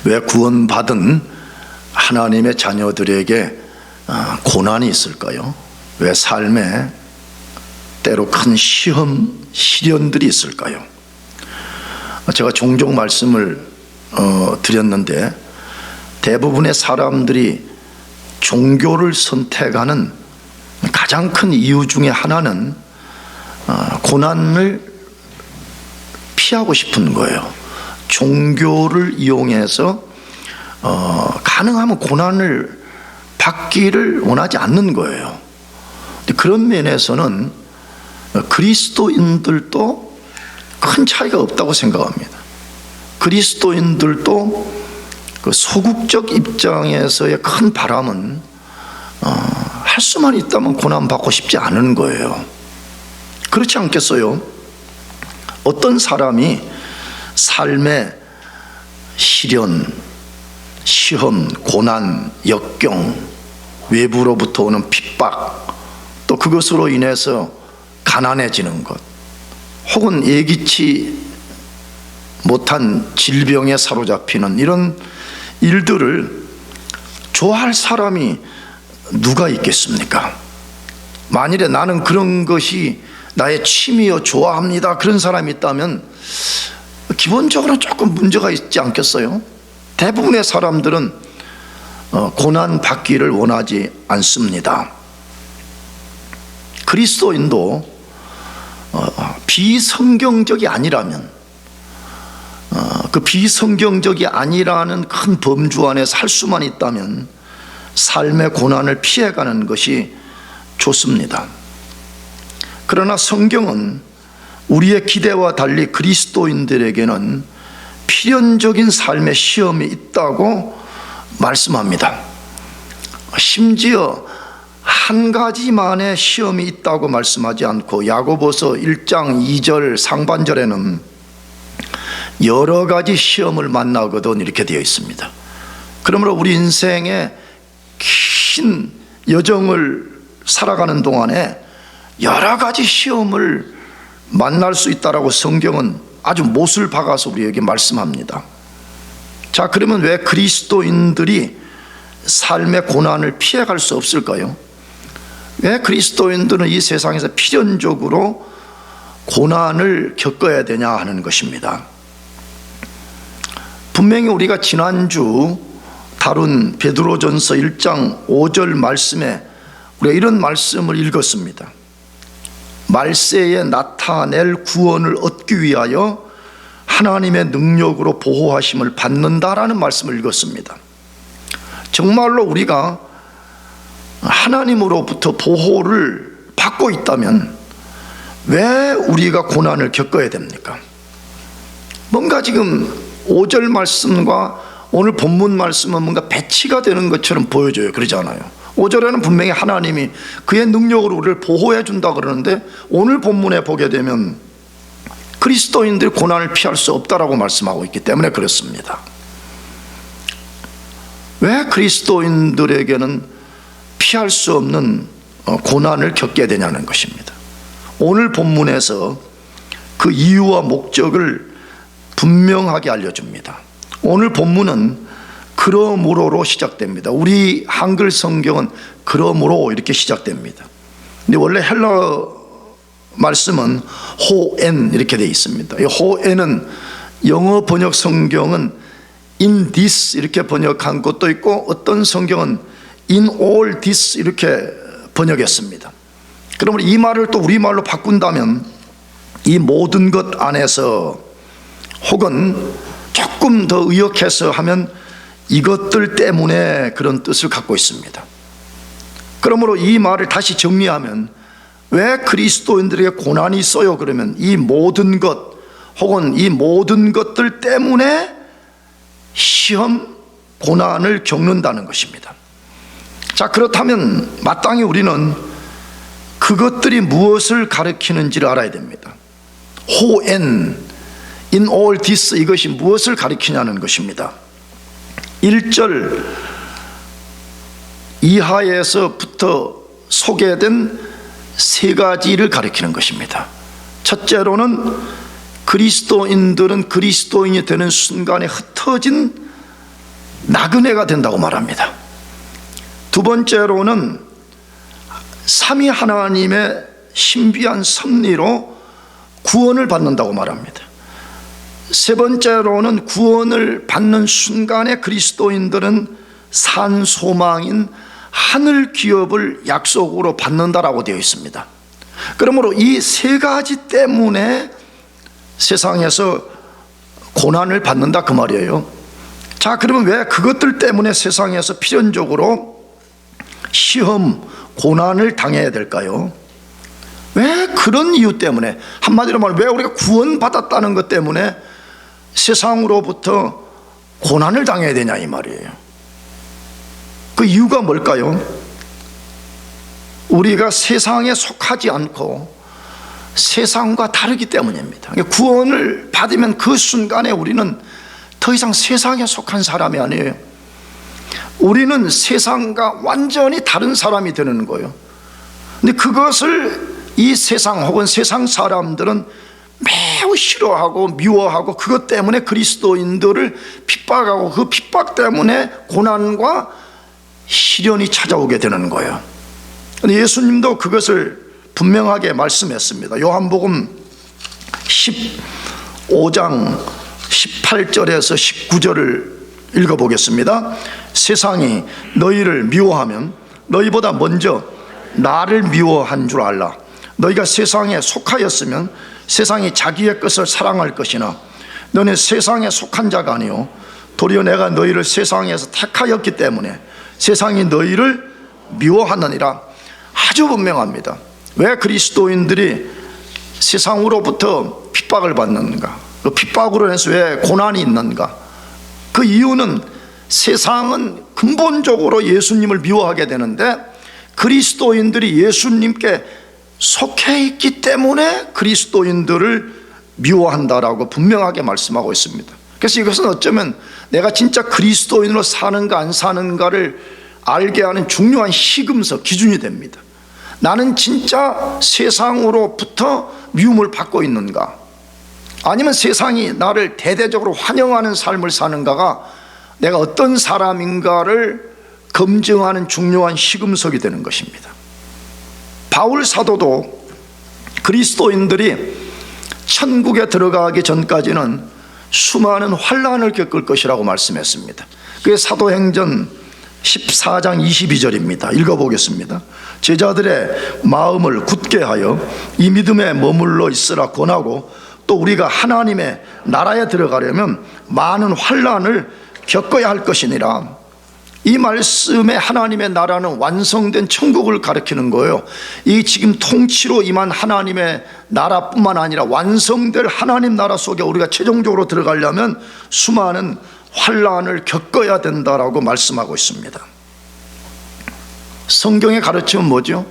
왜 구원받은 하나님의 자녀들에게 고난이 있을까요? 왜 삶에 때로 큰 시험, 시련들이 있을까요? 제가 종종 말씀을 드렸는데, 대부분의 사람들이 종교를 선택하는 가장 큰 이유 중에 하나는 고난을 피하고 싶은 거예요. 종교를 이용해서 가능하면 고난을 받기를 원하지 않는 거예요. 그런 면에서는 그리스도인들도 큰 차이가 없다고 생각합니다. 그리스도인들도 그 소극적 입장에서의 큰 바람은 할 수만 있다면 고난받고 싶지 않은 거예요. 그렇지 않겠어요? 어떤 사람이 삶의 시련, 시험, 고난, 역경, 외부로부터 오는 핍박, 또 그것으로 인해서 가난해지는 것, 혹은 예기치 못한 질병에 사로잡히는 이런 일들을 좋아할 사람이 누가 있겠습니까? 만일에 나는 그런 것이 나의 취미여 좋아합니다, 그런 사람이 있다면 기본적으로 조금 문제가 있지 않겠어요? 대부분의 사람들은 고난 받기를 원하지 않습니다. 그리스도인도 비성경적이 아니라면, 그 비성경적이 아니라는 큰 범주 안에서 할 수만 있다면 삶의 고난을 피해가는 것이 좋습니다. 그러나 성경은 우리의 기대와 달리 그리스도인들에게는 필연적인 삶의 시험이 있다고 말씀합니다. 심지어 한 가지만의 시험이 있다고 말씀하지 않고 야고보서 1장 2절 상반절에는 여러 가지 시험을 만나거든 이렇게 되어 있습니다. 그러므로 우리 인생의 긴 여정을 살아가는 동안에 여러 가지 시험을 만날 수 있다라고 성경은 아주 못을 박아서 우리에게 말씀합니다. 자, 그러면 왜 그리스도인들이 삶의 고난을 피해갈 수 없을까요? 왜 그리스도인들은 이 세상에서 필연적으로 고난을 겪어야 되냐 하는 것입니다. 분명히 우리가 지난주 다룬 베드로전서 1장 5절 말씀에 우리가 이런 말씀을 읽었습니다. 말세에 나타낼 구원을 얻기 위하여 하나님의 능력으로 보호하심을 받는다라는 말씀을 읽었습니다. 정말로 우리가 하나님으로부터 보호를 받고 있다면 왜 우리가 고난을 겪어야 됩니까? 뭔가 지금 5절 말씀과 오늘 본문 말씀은 뭔가 배치가 되는 것처럼 보여져요. 그러지 않아요? 5절에는 분명히 하나님이 그의 능력으로 우리를 보호해 준다 그러는데, 오늘 본문에 보게 되면 그리스도인들이 고난을 피할 수 없다라고 말씀하고 있기 때문에 그렇습니다. 왜 그리스도인들에게는 피할 수 없는 고난을 겪게 되냐는 것입니다. 오늘 본문에서 그 이유와 목적을 분명하게 알려줍니다. 오늘 본문은 그러므로로 시작됩니다. 우리 한글 성경은 그러므로 이렇게 시작됩니다. 근데 원래 헬라어 말씀은 호엔 이렇게 되어 있습니다. 이 호엔은 영어 번역 성경은 in this 이렇게 번역한 것도 있고, 어떤 성경은 in all this 이렇게 번역했습니다. 그러면 이 말을 또 우리말로 바꾼다면 이 모든 것 안에서, 혹은 조금 더 의역해서 하면 이것들 때문에 그런 뜻을 갖고 있습니다. 그러므로 이 말을 다시 정리하면 왜 그리스도인들에게 고난이 있어요? 그러면 이 모든 것, 혹은 이 모든 것들 때문에 시험, 고난을 겪는다는 것입니다. 자, 그렇다면 마땅히 우리는 그것들이 무엇을 가리키는지를 알아야 됩니다. 호엔, in all this, 이것이 무엇을 가리키냐는 것입니다. 1절 이하에서부터 소개된 세 가지를 가리키는 것입니다. 첫째로는 그리스도인들은 그리스도인이 되는 순간에 흩어진 나그네가 된다고 말합니다. 두 번째로는 삼위 하나님의 신비한 섭리로 구원을 받는다고 말합니다. 세 번째로는 구원을 받는 순간에 그리스도인들은 산 소망인 하늘 기업을 약속으로 받는다라고 되어 있습니다. 그러므로 이 세 가지 때문에 세상에서 고난을 받는다 그 말이에요. 자, 그러면 왜 그것들 때문에 세상에서 필연적으로 시험, 고난을 당해야 될까요? 왜 그런 이유 때문에, 한마디로 말하면 왜 우리가 구원받았다는 것 때문에 세상으로부터 고난을 당해야 되냐 이 말이에요. 그 이유가 뭘까요? 우리가 세상에 속하지 않고 세상과 다르기 때문입니다. 구원을 받으면 그 순간에 우리는 더 이상 세상에 속한 사람이 아니에요. 우리는 세상과 완전히 다른 사람이 되는 거예요. 근데 그것을 이 세상 혹은 세상 사람들은 매우 싫어하고 미워하고 그것 때문에 그리스도인들을 핍박하고 그 핍박 때문에 고난과 시련이 찾아오게 되는 거예요. 예수님도 그것을 분명하게 말씀했습니다. 요한복음 15장 18절에서 19절을 읽어보겠습니다. 세상이 너희를 미워하면 너희보다 먼저 나를 미워한 줄 알라. 너희가 세상에 속하였으면 세상이 자기의 것을 사랑할 것이나 너는 세상에 속한 자가 아니요 도리어 내가 너희를 세상에서 택하였기 때문에 세상이 너희를 미워하느니라. 아주 분명합니다. 왜 그리스도인들이 세상으로부터 핍박을 받는가? 그 핍박으로 인해서 왜 고난이 있는가? 그 이유는 세상은 근본적으로 예수님을 미워하게 되는데 그리스도인들이 예수님께 속해 있기 때문에 그리스도인들을 미워한다라고 분명하게 말씀하고 있습니다. 그래서 이것은 어쩌면 내가 진짜 그리스도인으로 사는가 안 사는가를 알게 하는 중요한 시금석, 기준이 됩니다. 나는 진짜 세상으로부터 미움을 받고 있는가, 아니면 세상이 나를 대대적으로 환영하는 삶을 사는가가 내가 어떤 사람인가를 검증하는 중요한 시금석이 되는 것입니다. 바울 사도도 그리스도인들이 천국에 들어가기 전까지는 수많은 환난을 겪을 것이라고 말씀했습니다. 그게 사도행전 14장 22절입니다. 읽어보겠습니다. 제자들의 마음을 굳게 하여 이 믿음에 머물러 있으라 권하고 또 우리가 하나님의 나라에 들어가려면 많은 환난을 겪어야 할 것이니라. 이 말씀에 하나님의 나라는 완성된 천국을 가리키는 거예요. 이 지금 통치로 임한 하나님의 나라뿐만 아니라 완성될 하나님 나라 속에 우리가 최종적으로 들어가려면 수많은 환난을 겪어야 된다라고 말씀하고 있습니다. 성경의 가르침은 뭐죠?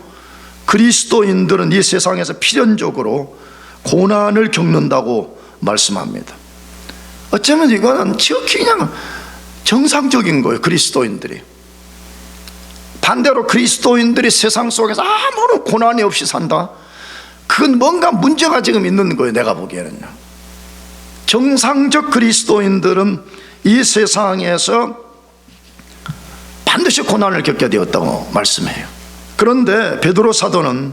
그리스도인들은 이 세상에서 필연적으로 고난을 겪는다고 말씀합니다. 어쩌면 이거는 지극히 그냥 정상적인 거예요. 그리스도인들이. 반대로 그리스도인들이 세상 속에서 아무런 고난이 없이 산다? 그건 뭔가 문제가 지금 있는 거예요. 내가 보기에는요. 정상적 그리스도인들은 이 세상에서 반드시 고난을 겪게 되었다고 말씀해요. 그런데 베드로 사도는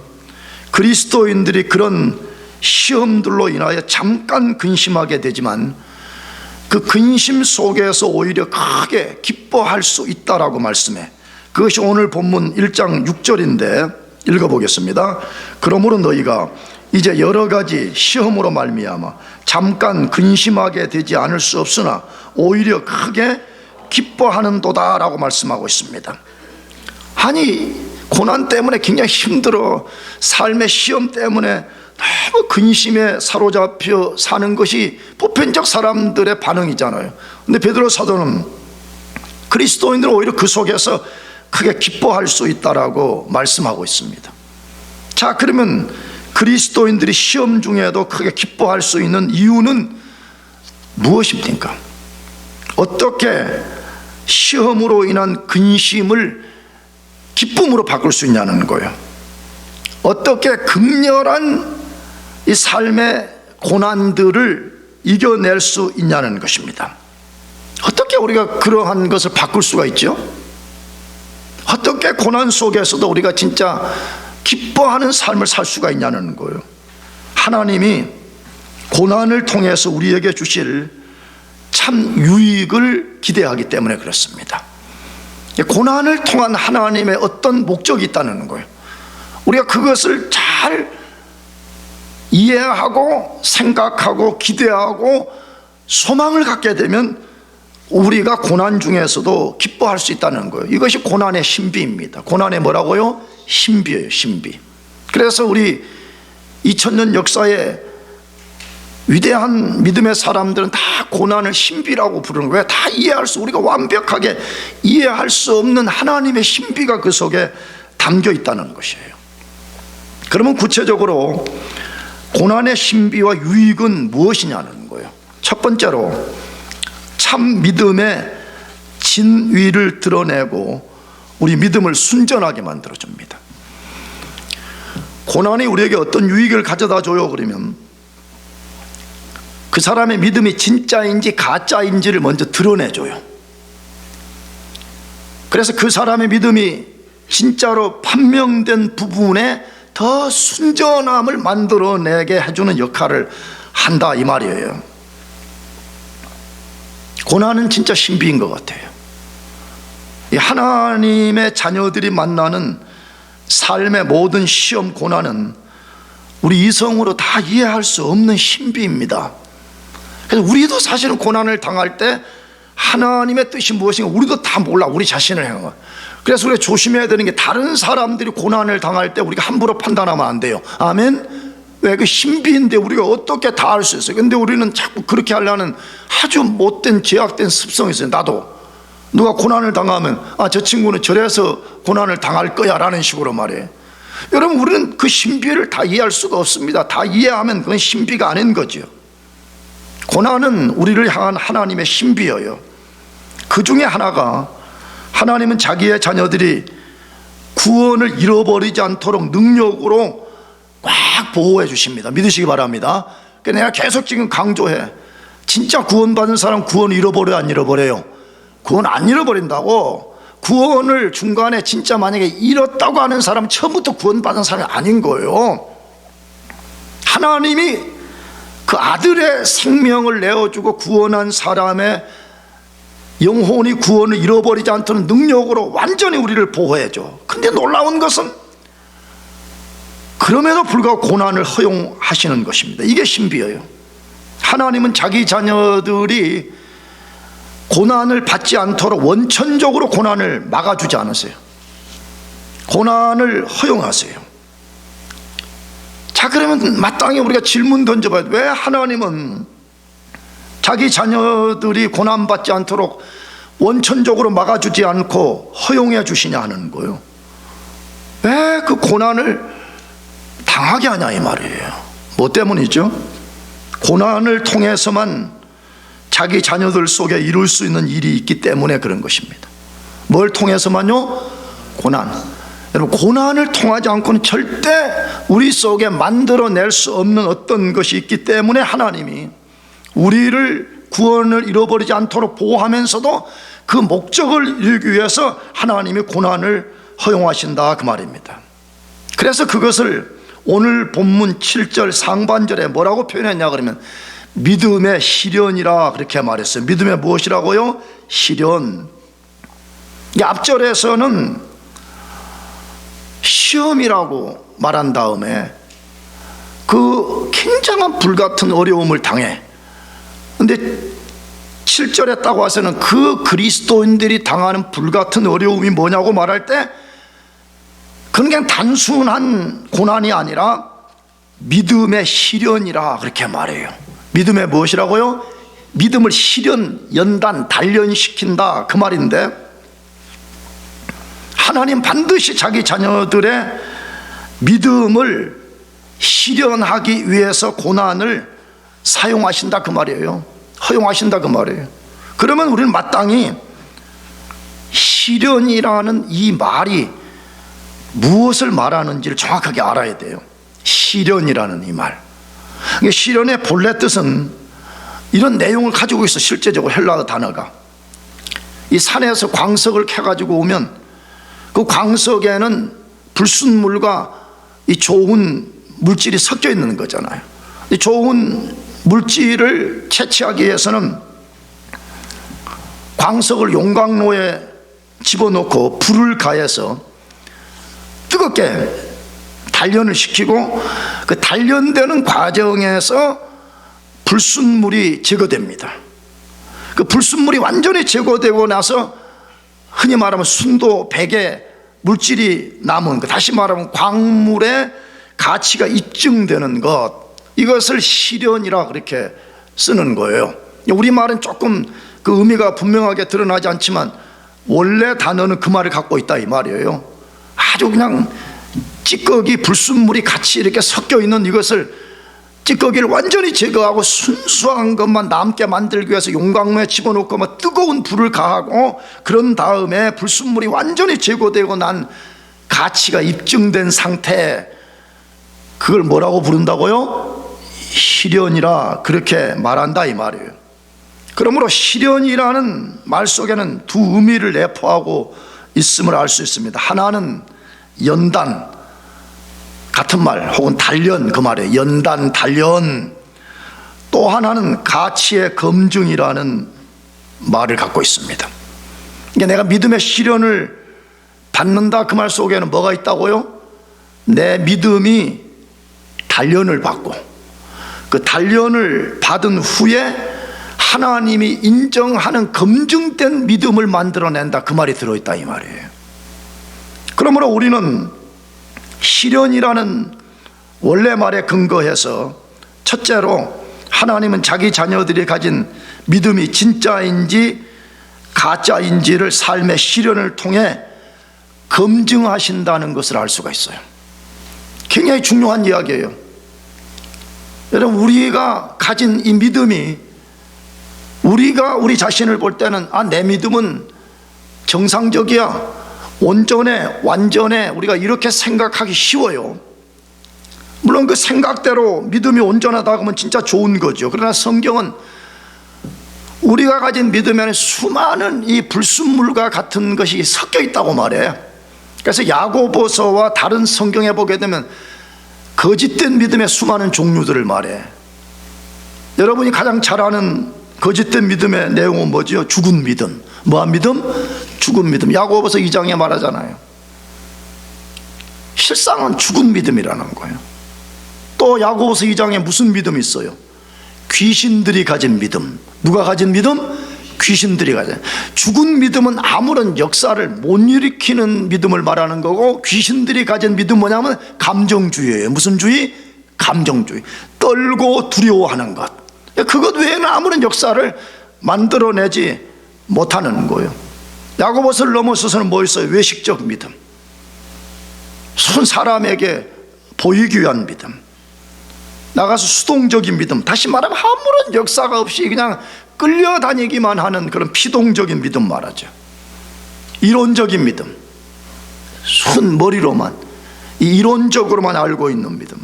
그리스도인들이 그런 시험들로 인하여 잠깐 근심하게 되지만 그 근심 속에서 오히려 크게 기뻐할 수 있다라고 말씀해. 그것이 오늘 본문 1장 6절인데 읽어보겠습니다. 그러므로 너희가 이제 여러 가지 시험으로 말미암아 잠깐 근심하게 되지 않을 수 없으나 오히려 크게 기뻐하는도다 라고 말씀하고 있습니다. 아니, 고난 때문에 굉장히 힘들어, 삶의 시험 때문에 너무 근심에 사로잡혀 사는 것이 보편적 사람들의 반응이잖아요. 근데 베드로 사도는 그리스도인들은 오히려 그 속에서 크게 기뻐할 수 있다라고 말씀하고 있습니다. 자, 그러면 그리스도인들이 시험 중에도 크게 기뻐할 수 있는 이유는 무엇입니까? 어떻게 시험으로 인한 근심을 기쁨으로 바꿀 수 있냐는 거예요. 어떻게 극렬한 이 삶의 고난들을 이겨낼 수 있냐는 것입니다. 어떻게 어떻게 우리가 그러한 것을 바꿀 수가 있죠? 어떻게 고난 속에서도 우리가 진짜 기뻐하는 삶을 살 수가 있냐는 거예요. 하나님이 고난을 통해서 우리에게 주실 참 유익을 기대하기 때문에 그렇습니다. 고난을 통한 하나님의 어떤 목적이 있다는 거예요. 우리가 그것을 잘 이해하고 생각하고 기대하고 소망을 갖게 되면 우리가 고난 중에서도 기뻐할 수 있다는 거예요. 이것이 고난의 신비입니다. 고난의 뭐라고요? 신비예요, 신비. 그래서 우리 2000년 역사에 위대한 믿음의 사람들은 다 고난을 신비라고 부르는 거예요. 다 우리가 완벽하게 이해할 수 없는 하나님의 신비가 그 속에 담겨 있다는 것이에요. 그러면 구체적으로 고난의 신비와 유익은 무엇이냐는 거예요. 첫 번째로 참 믿음의 진위를 드러내고 우리 믿음을 순전하게 만들어줍니다. 고난이 우리에게 어떤 유익을 가져다 줘요? 그러면 그 사람의 믿음이 진짜인지 가짜인지를 먼저 드러내줘요. 그래서 그 사람의 믿음이 진짜로 판명된 부분에 더 순전함을 만들어내게 해주는 역할을 한다, 이 말이에요. 고난은 진짜 신비인 것 같아요. 이 하나님의 자녀들이 만나는 삶의 모든 시험, 고난은 우리 이성으로 다 이해할 수 없는 신비입니다. 그래서 우리도 사실은 고난을 당할 때 하나님의 뜻이 무엇인가 우리도 다 몰라, 우리 자신을 향해. 그래서 우리가 조심해야 되는 게 다른 사람들이 고난을 당할 때 우리가 함부로 판단하면 안 돼요. 아멘? 왜? 그 신비인데 우리가 어떻게 다 알 수 있어요? 근데 우리는 자꾸 그렇게 하려는 아주 못된 제약된 습성이 있어요. 나도 누가 고난을 당하면 저 친구는 저래서 고난을 당할 거야 라는 식으로 말해요. 여러분, 우리는 그 신비를 다 이해할 수가 없습니다. 다 이해하면 그건 신비가 아닌 거죠. 고난은 우리를 향한 하나님의 신비예요. 그 중에 하나가, 하나님은 자기의 자녀들이 구원을 잃어버리지 않도록 능력으로 꽉 보호해 주십니다. 믿으시기 바랍니다. 그러니까 내가 계속 지금 강조해. 진짜 구원받은 사람 구원 잃어버려요, 안 잃어버려요? 구원 안 잃어버린다고. 구원을 중간에 진짜 만약에 잃었다고 하는 사람은 처음부터 구원받은 사람이 아닌 거예요. 하나님이 그 아들의 생명을 내어주고 구원한 사람의 영혼이 구원을 잃어버리지 않도록 능력으로 완전히 우리를 보호해줘. 근데 놀라운 것은 그럼에도 불구하고 고난을 허용하시는 것입니다. 이게 신비예요. 하나님은 자기 자녀들이 고난을 받지 않도록 원천적으로 고난을 막아주지 않으세요. 고난을 허용하세요. 자, 그러면 마땅히 우리가 질문 던져봐야 돼. 왜 하나님은 자기 자녀들이 고난받지 않도록 원천적으로 막아주지 않고 허용해 주시냐 하는 거예요. 왜 그 고난을 당하게 하냐 이 말이에요. 뭐 때문이죠? 고난을 통해서만 자기 자녀들 속에 이룰 수 있는 일이 있기 때문에 그런 것입니다. 뭘 통해서만요? 고난. 여러분, 고난을 통하지 않고는 절대 우리 속에 만들어낼 수 없는 어떤 것이 있기 때문에 하나님이 우리를 구원을 잃어버리지 않도록 보호하면서도 그 목적을 이루기 위해서 하나님이 고난을 허용하신다, 그 말입니다. 그래서 그것을 오늘 본문 7절 상반절에 뭐라고 표현했냐 그러면 믿음의 시련이라 그렇게 말했어요. 믿음의 무엇이라고요? 시련. 앞절에서는 시험이라고 말한 다음에 그 굉장한 불같은 어려움을 당해. 근데 7절에 딱 와서는 그 그리스도인들이 당하는 불같은 어려움이 뭐냐고 말할 때 그건 그냥 단순한 고난이 아니라 믿음의 시련이라 그렇게 말해요. 믿음의 무엇이라고요? 믿음을 시련, 연단, 단련시킨다 그 말인데, 하나님 반드시 자기 자녀들의 믿음을 시련하기 위해서 고난을 사용하신다 그 말이에요. 허용하신다 그 말이에요. 그러면 우리는 마땅히 시련이라는 이 말이 무엇을 말하는지를 정확하게 알아야 돼요. 시련이라는 이 말. 시련의 본래 뜻은 이런 내용을 가지고 있어. 실제적으로 헬라어 단어가 이 산에서 광석을 캐가지고 오면 그 광석에는 불순물과 이 좋은 물질이 섞여 있는 거잖아요. 이 좋은 물질을 채취하기 위해서는 광석을 용광로에 집어넣고 불을 가해서 뜨겁게 단련을 시키고 그 단련되는 과정에서 불순물이 제거됩니다. 그 불순물이 완전히 제거되고 나서 흔히 말하면 순도 100의 물질이 남은 것, 다시 말하면 광물의 가치가 입증되는 것, 이것을 시련이라 그렇게 쓰는 거예요. 우리말은 조금 그 의미가 분명하게 드러나지 않지만 원래 단어는 그 말을 갖고 있다 이 말이에요. 아주 그냥 찌꺼기 불순물이 같이 이렇게 섞여 있는 이것을, 찌꺼기를 완전히 제거하고 순수한 것만 남게 만들기 위해서 용광로에 집어넣고 막 뜨거운 불을 가하고, 그런 다음에 불순물이 완전히 제거되고 난 가치가 입증된 상태, 그걸 뭐라고 부른다고요? 시련이라 그렇게 말한다 이 말이에요. 그러므로 시련이라는 말 속에는 두 의미를 내포하고 있음을 알 수 있습니다. 하나는 연단, 같은 말, 혹은 단련, 그 말이에요. 연단, 단련. 또 하나는 가치의 검증이라는 말을 갖고 있습니다. 그러니까 내가 믿음의 시련을 받는다, 그 말 속에는 뭐가 있다고요? 내 믿음이 단련을 받고, 그 단련을 받은 후에 하나님이 인정하는 검증된 믿음을 만들어낸다, 그 말이 들어있다 이 말이에요. 그러므로 우리는 시련이라는 원래 말에 근거해서, 첫째로 하나님은 자기 자녀들이 가진 믿음이 진짜인지 가짜인지를 삶의 시련을 통해 검증하신다는 것을 알 수가 있어요. 굉장히 중요한 이야기예요. 여러분, 우리가 가진 이 믿음이, 우리가 우리 자신을 볼 때는 내 믿음은 정상적이야, 온전해, 완전해, 우리가 이렇게 생각하기 쉬워요. 물론 그 생각대로 믿음이 온전하다 하면 진짜 좋은 거죠. 그러나 성경은 우리가 가진 믿음에는 수많은 이 불순물과 같은 것이 섞여 있다고 말해요. 그래서 야고보서와 다른 성경에 보게 되면 거짓된 믿음의 수많은 종류들을 말해. 여러분이 가장 잘 아는 거짓된 믿음의 내용은 뭐죠? 죽은 믿음. 뭐한 믿음? 죽은 믿음. 야고보서 2장에 말하잖아요. 실상은 죽은 믿음이라는 거예요. 또 야고보서 2장에 무슨 믿음이 있어요? 귀신들이 가진 믿음. 누가 가진 믿음? 귀신들이 가진. 죽은 믿음은 아무런 역사를 못 일으키는 믿음을 말하는 거고, 귀신들이 가진 믿음은 뭐냐면 감정주의예요. 무슨 주의? 감정주의. 떨고 두려워하는 것. 그것 외에는 아무런 역사를 만들어내지 못하는 거예요. 야고보서를 넘어서서는 뭐 있어요? 외식적 믿음. 손 사람에게 보이기 위한 믿음. 나가서 수동적인 믿음. 다시 말하면 아무런 역사가 없이 그냥 끌려다니기만 하는 그런 피동적인 믿음 말하죠. 이론적인 믿음. 순 머리로만, 이론적으로만 알고 있는 믿음.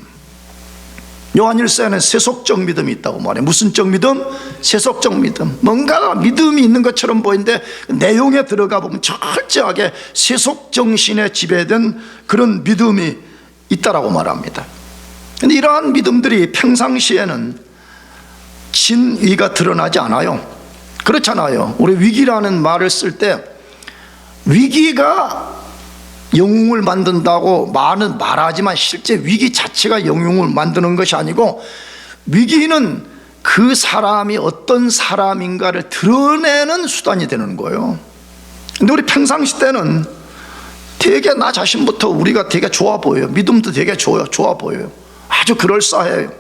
요한일서에는 세속적 믿음이 있다고 말해요. 무슨 적 믿음? 세속적 믿음. 뭔가 믿음이 있는 것처럼 보이는데 내용에 들어가 보면 철저하게 세속 정신에 지배된 그런 믿음이 있다라고 말합니다. 그런데 이러한 믿음들이 평상시에는 진위가 드러나지 않아요. 그렇잖아요. 우리 위기라는 말을 쓸 때 위기가 영웅을 만든다고 말하지만 실제 위기 자체가 영웅을 만드는 것이 아니고, 위기는 그 사람이 어떤 사람인가를 드러내는 수단이 되는 거예요. 근데 우리 평상시 때는 되게 나 자신부터 우리가 되게 좋아 보여요. 믿음도 되게 좋아 보여요. 아주 그럴싸해요.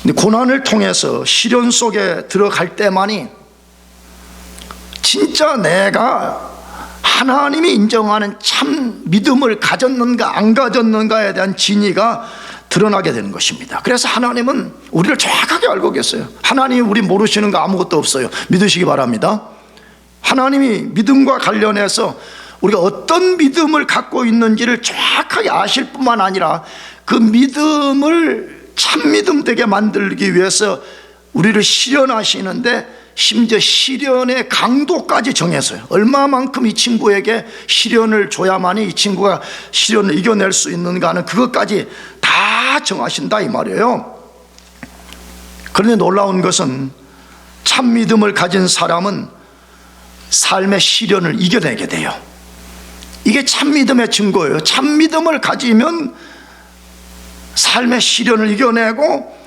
근데 고난을 통해서 시련 속에 들어갈 때만이 진짜 내가 하나님이 인정하는 참 믿음을 가졌는가 안 가졌는가에 대한 진위가 드러나게 되는 것입니다. 그래서 하나님은 우리를 정확하게 알고 계세요. 하나님이 우리 모르시는 거 아무것도 없어요. 믿으시기 바랍니다. 하나님이 믿음과 관련해서 우리가 어떤 믿음을 갖고 있는지를 정확하게 아실 뿐만 아니라 그 믿음을 참 믿음 되게 만들기 위해서 우리를 시련하시는데 심지어 시련의 강도까지 정했어요. 얼마만큼 이 친구에게 시련을 줘야만이 이 친구가 시련을 이겨낼 수 있는가 하는 그것까지 다 정하신다 이 말이에요. 그런데 놀라운 것은 참 믿음을 가진 사람은 삶의 시련을 이겨내게 돼요. 이게 참 믿음의 증거예요. 참 믿음을 가지면 삶의 시련을 이겨내고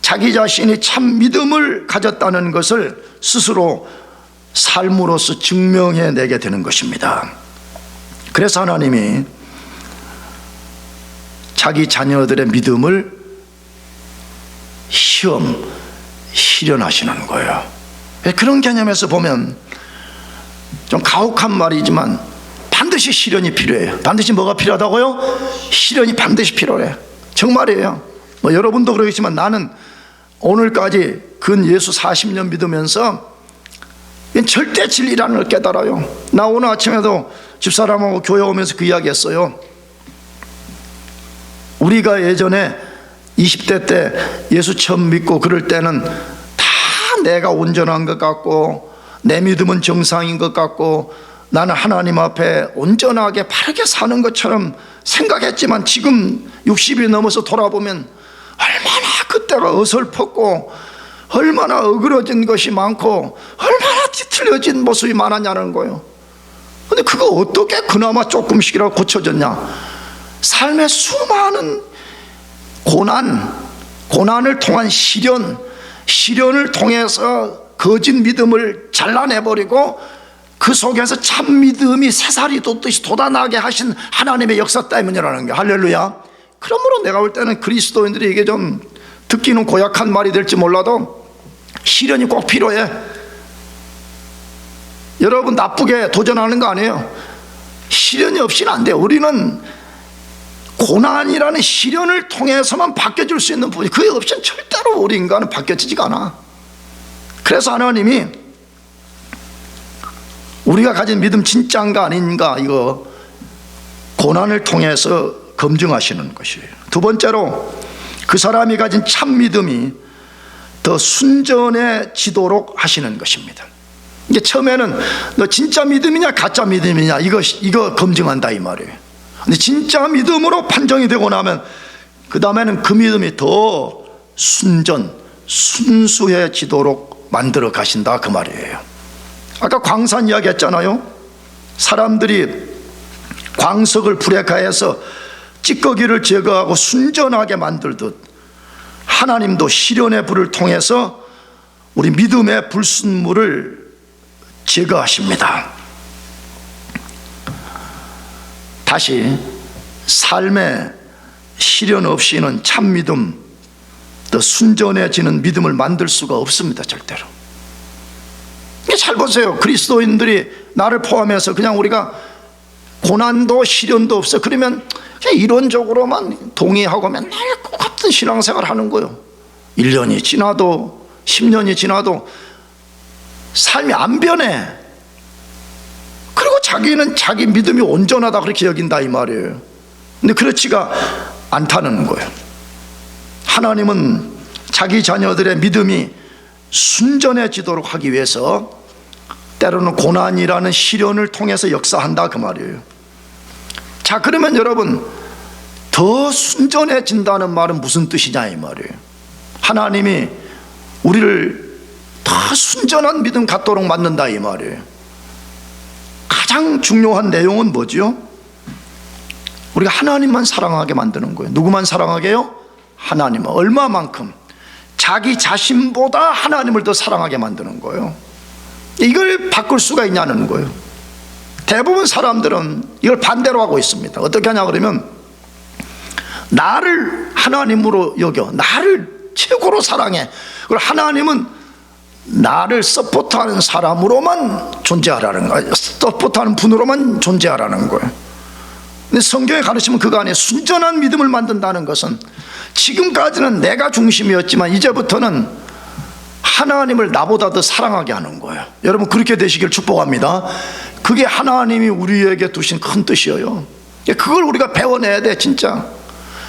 자기 자신이 참 믿음을 가졌다는 것을 스스로 삶으로서 증명해내게 되는 것입니다. 그래서 하나님이 자기 자녀들의 믿음을 실현하시는 거예요. 그런 개념에서 보면 좀 가혹한 말이지만 반드시 시련이 필요해요. 반드시 뭐가 필요하다고요? 시련이 반드시 필요해요. 정말이에요. 여러분도 그러겠지만 나는 오늘까지 근 예수 40년 믿으면서 절대 진리라는 걸 깨달아요. 나 오늘 아침에도 집사람하고 교회 오면서 그 이야기 했어요. 우리가 예전에 20대 때 예수 처음 믿고 그럴 때는 다 내가 온전한 것 같고 내 믿음은 정상인 것 같고 나는 하나님 앞에 온전하게 바르게 사는 것처럼 생각했지만 지금 60이 넘어서 돌아보면 얼마나 그때가 어설펐고 얼마나 어그러진 것이 많고 얼마나 뒤틀려진 모습이 많았냐는 거예요. 근데 그거 어떻게 그나마 조금씩이라도 고쳐졌냐? 삶의 수많은 고난을 통한 시련을 통해서 거짓 믿음을 잘라내버리고 그 속에서 참 믿음이 새살이 돋듯이 돋아나게 하신 하나님의 역사 때문이라는 게 할렐루야. 그러므로 내가 볼 때는 그리스도인들이 이게 좀 듣기는 고약한 말이 될지 몰라도 시련이 꼭 필요해. 여러분 나쁘게 도전하는 거 아니에요. 시련이 없이는 안 돼요. 우리는 고난이라는 시련을 통해서만 바뀌어질 수 있는 부분이 그게 없이는 절대로 우리 인간은 바뀌어지지가 않아. 그래서 하나님이 우리가 가진 믿음 진짜인가 아닌가 이거 고난을 통해서 검증하시는 것이에요. 두 번째로 그 사람이 가진 참 믿음이 더 순전해지도록 하시는 것입니다. 이게 처음에는 너 진짜 믿음이냐 가짜 믿음이냐 이거 검증한다 이 말이에요. 근데 진짜 믿음으로 판정이 되고 나면 그 다음에는 그 믿음이 더 순수해지도록 만들어 가신다 그 말이에요. 아까 광산 이야기 했잖아요. 사람들이 광석을 불에 가해서 찌꺼기를 제거하고 순전하게 만들듯 하나님도 시련의 불을 통해서 우리 믿음의 불순물을 제거하십니다. 다시 삶의 시련 없이는 참 믿음, 더 순전해지는 믿음을 만들 수가 없습니다. 절대로. 잘 보세요. 그리스도인들이 나를 포함해서 그냥 우리가 고난도 시련도 없어 그러면 그냥 이론적으로만 동의하고 맨날 똑같은 신앙생활 하는 거예요. 1년이 지나도 10년이 지나도 삶이 안 변해. 그리고 자기는 자기 믿음이 온전하다 그렇게 여긴다 이 말이에요. 근데 그렇지가 않다는 거예요. 하나님은 자기 자녀들의 믿음이 순전해지도록 하기 위해서 때로는 고난이라는 시련을 통해서 역사한다 그 말이에요. 자, 그러면 여러분 더 순전해진다는 말은 무슨 뜻이냐 이 말이에요. 하나님이 우리를 더 순전한 믿음 갖도록 만든다 이 말이에요. 가장 중요한 내용은 뭐죠? 우리가 하나님만 사랑하게 만드는 거예요. 누구만 사랑하게요? 하나님만. 얼마만큼? 자기 자신보다 하나님을 더 사랑하게 만드는 거예요. 이걸 바꿀 수가 있냐는 거예요. 대부분 사람들은 이걸 반대로 하고 있습니다. 어떻게 하냐 그러면 나를 하나님으로 여겨, 나를 최고로 사랑해. 그리고 하나님은 나를 서포트하는 사람으로만 존재하라는 거예요. 서포트하는 분으로만 존재하라는 거예요. 근데 성경의 가르침은 그거 아니에요. 순전한 믿음을 만든다는 것은 지금까지는 내가 중심이었지만 이제부터는 하나님을 나보다 더 사랑하게 하는 거예요. 여러분 그렇게 되시길 축복합니다. 그게 하나님이 우리에게 두신 큰 뜻이에요. 그걸 우리가 배워내야 돼. 진짜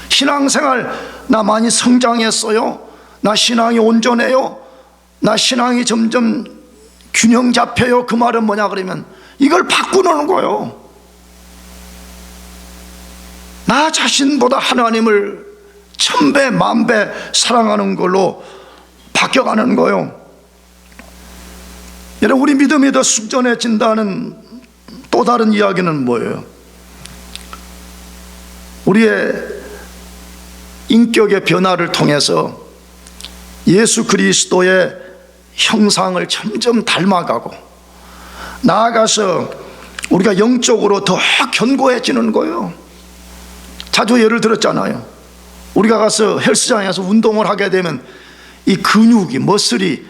신앙생활 나 많이 성장했어요? 나 신앙이 온전해요? 나 신앙이 점점 균형 잡혀요. 그 말은 뭐냐 그러면 이걸 바꾸는 거예요. 나 자신보다 하나님을 1000배, 10,000배 사랑하는 걸로 바뀌어가는 거예요. 여러분, 우리 믿음이 더 순전해진다는 또 다른 이야기는 뭐예요? 우리의 인격의 변화를 통해서 예수 그리스도의 형상을 점점 닮아가고 나아가서 우리가 영적으로 더 견고해지는 거예요. 자주 예를 들었잖아요. 우리가 가서 헬스장에서 운동을 하게 되면 이 근육이, 머슬이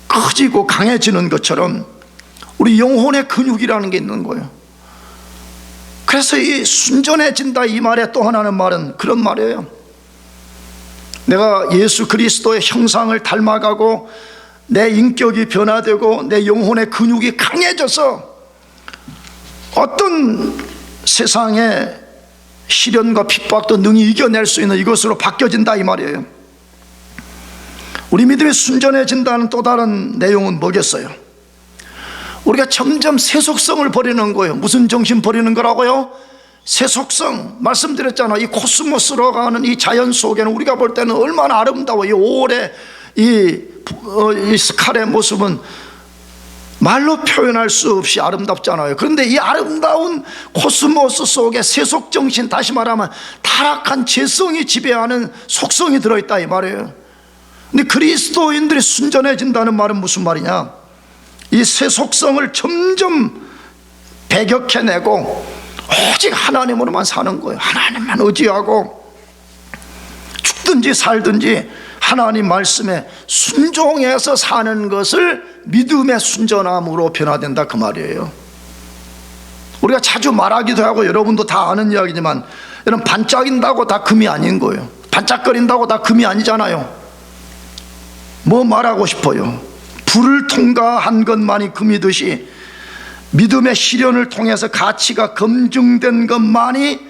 커지고 강해지는 것처럼 우리 영혼의 근육이라는 게 있는 거예요. 그래서 이 순전해진다 이 말에 또 하나는 말은 그런 말이에요. 내가 예수 그리스도의 형상을 닮아가고 내 인격이 변화되고 내 영혼의 근육이 강해져서 어떤 세상의 시련과 핍박도 능히 이겨낼 수 있는 이것으로 바뀌어진다 이 말이에요. 우리 믿음이 순전해진다는 또 다른 내용은 뭐겠어요? 우리가 점점 세속성을 버리는 거예요. 무슨 정신 버리는 거라고요? 세속성. 말씀드렸잖아요. 이 코스모스로 가는 이 자연 속에는 우리가 볼 때는 얼마나 아름다워. 이 5월의 이 스칼의 모습은 말로 표현할 수 없이 아름답잖아요. 그런데 이 아름다운 코스모스 속에 세속 정신, 다시 말하면 타락한 죄성이 지배하는 속성이 들어있다 이 말이에요. 근데 그리스도인들이 순전해진다는 말은 무슨 말이냐? 이 세속성을 점점 배격해내고 오직 하나님으로만 사는 거예요. 하나님만 의지하고 죽든지 살든지 하나님 말씀에 순종해서 사는 것을 믿음의 순전함으로 변화된다 그 말이에요. 우리가 자주 말하기도 하고 여러분도 다 아는 이야기지만 여러분, 반짝인다고 다 금이 아닌 거예요. 반짝거린다고 다 금이 아니잖아요. 뭐 말하고 싶어요? 불을 통과한 것만이 금이듯이 믿음의 시련을 통해서 가치가 검증된 것만이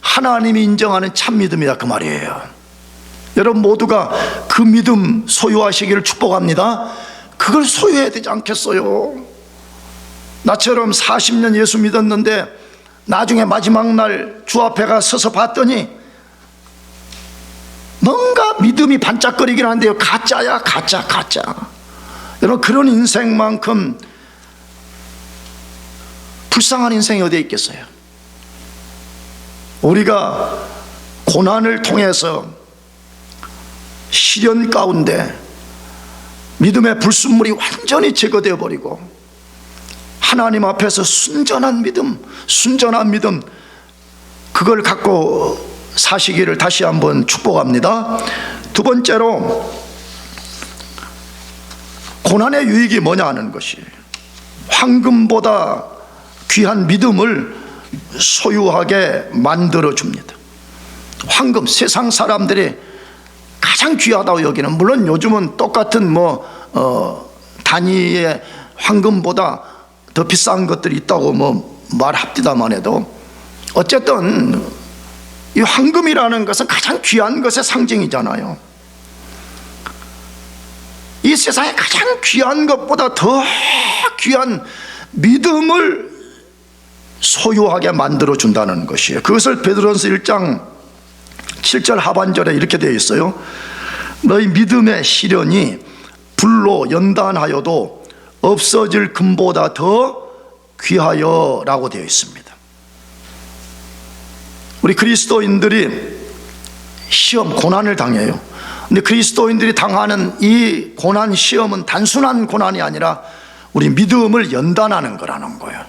하나님이 인정하는 참 믿음이다 그 말이에요. 여러분 모두가 그 믿음 소유하시기를 축복합니다. 그걸 소유해야 되지 않겠어요? 나처럼 40년 예수 믿었는데 나중에 마지막 날 주 앞에 가 서서 봤더니 뭔가 믿음이 반짝거리긴 한데요, 가짜야. 가짜. 여러분, 그런 인생만큼 불쌍한 인생이 어디에 있겠어요? 우리가 고난을 통해서 시련 가운데 믿음의 불순물이 완전히 제거되어 버리고 하나님 앞에서 순전한 믿음 그걸 갖고 사시기를 다시 한번 축복합니다. 두 번째로 고난의 유익이 뭐냐 하는 것이 황금보다 귀한 믿음을 소유하게 만들어 줍니다. 황금, 세상 사람들이 가장 귀하다고 여기는, 물론 요즘은 똑같은 단위의 황금보다 더 비싼 것들이 있다고 말합디다만 해도 어쨌든 이 황금이라는 것은 가장 귀한 것의 상징이잖아요. 이 세상에 가장 귀한 것보다 더 귀한 믿음을 소유하게 만들어 준다는 것이에요. 그것을 베드로전서 1장 7절 하반절에 이렇게 되어 있어요. 너희 믿음의 시련이 불로 연단하여도 없어질 금보다 더 귀하여 라고 되어 있습니다. 우리 그리스도인들이 시험, 고난을 당해요. 근데 그리스도인들이 당하는 이 고난, 시험은 단순한 고난이 아니라 우리 믿음을 연단하는 거라는 거예요.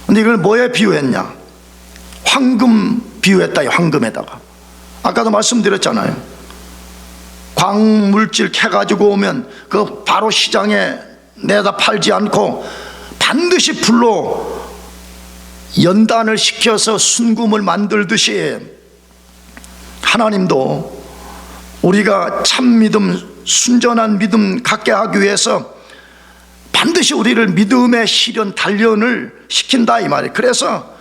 근데 이걸 뭐에 비유했냐? 황금 비유했다. 황금에다가 아까도 말씀드렸잖아요. 광물질 캐가지고 오면 그 바로 시장에 내다 팔지 않고 반드시 불로 연단을 시켜서 순금을 만들듯이 하나님도 우리가 참 믿음, 순전한 믿음 갖게 하기 위해서 반드시 우리를 믿음의 시련, 단련을 시킨다 이 말이에요. 그래서